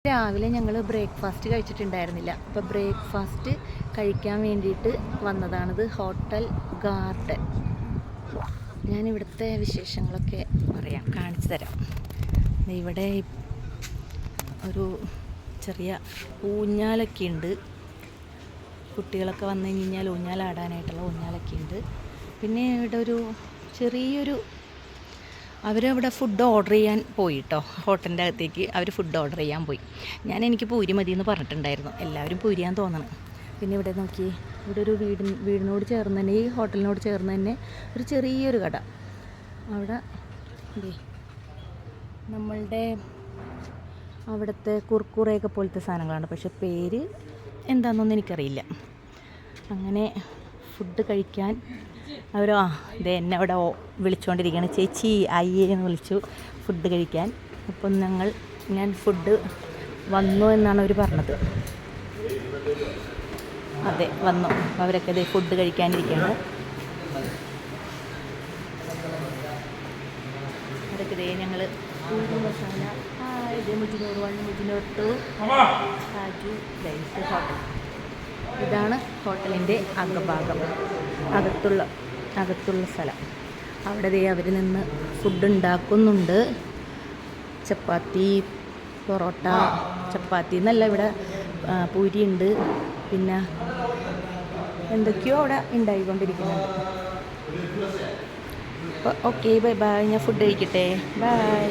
രാവിലെ ഞങ്ങൾ ബ്രേക്ക്ഫാസ്റ്റ് കഴിച്ചിട്ടുണ്ടായിരുന്നില്ല. അപ്പോൾ ബ്രേക്ക്ഫാസ്റ്റ് കഴിക്കാൻ വേണ്ടിയിട്ട് വന്നതാണിത്. Hotel garden. ഞാനിവിടുത്തെ വിശേഷങ്ങളൊക്കെ കാണിച്ചു തരാം. ഇവിടെ ഒരു ചെറിയ ഊഞ്ഞാലൊക്കെ ഉണ്ട്. കുട്ടികളൊക്കെ വന്നു കഴിഞ്ഞാൽ ഊഞ്ഞാലാടാനായിട്ടുള്ള ഊഞ്ഞാലൊക്കെ ഉണ്ട്. പിന്നെ ഇവിടെ ഒരു ചെറിയൊരു അവരവിടെ ഫുഡ് ഓർഡർ ചെയ്യാൻ പോയി കേട്ടോ. ഹോട്ടലിൻ്റെ അകത്തേക്ക് അവർ ഫുഡ് ഓർഡർ ചെയ്യാൻ പോയി. എനിക്ക് പൂരി മതി എന്ന് പറഞ്ഞിട്ടുണ്ടായിരുന്നു. എല്ലാവരും പൂരിയാൻ തോന്നണം. പിന്നെ ഇവിടെ നോക്കി, ഇവിടെ ഒരു വീടിനോട് ചേർന്ന് തന്നെ, ഈ ഹോട്ടലിനോട് ചേർന്ന് തന്നെ ഒരു ചെറിയൊരു കട. അവിടെ നമ്മളുടെ അവിടുത്തെ കുർക്കുറയൊക്കെ പോലത്തെ സാധനങ്ങളാണ്. പക്ഷെ പേര് എന്താണെന്നൊന്നും എനിക്കറിയില്ല. അങ്ങനെ ഫുഡ് കഴിക്കാൻ ഇത് എന്നെ അവിടെ വിളിച്ചുകൊണ്ടിരിക്കുകയാണ്. ചേച്ചി അയ്യേ എന്ന് വിളിച്ചു ഫുഡ് കഴിക്കാൻ. അപ്പം ഞാൻ ഫുഡ് വന്നു എന്നാണ് അവർ പറഞ്ഞത്. അതെ, വന്നു. അവരൊക്കെ ഫുഡ് കഴിക്കാനിരിക്കുകയാണ്. അവരൊക്കെ ഞങ്ങൾ പൂരി മസാല മുജിനൂർ 1 മുജിനൂർ 2 കാജു ലൈസ് ഹോട്ടൽ. ഇതാണ് ഹോട്ടലിൻ്റെ അകഭാഗം, അകത്തുള്ള സ്ഥലം. അവിടെ അവർ നിന്ന് ഫുഡ് ഉണ്ടാക്കുന്നുണ്ട്. ചപ്പാത്തി, പൊറോട്ട, ചപ്പാത്തി എന്നല്ല, ഇവിടെ പൂരി ഉണ്ട്. പിന്നെ എന്തൊക്കെയോ അവിടെ ഉണ്ടായിക്കൊണ്ടിരിക്കുന്നുണ്ട്. അപ്പോൾ ഓക്കെ, ബൈ ബൈ. ഞാൻ ഫുഡ് കഴിക്കട്ടെ. ബൈ.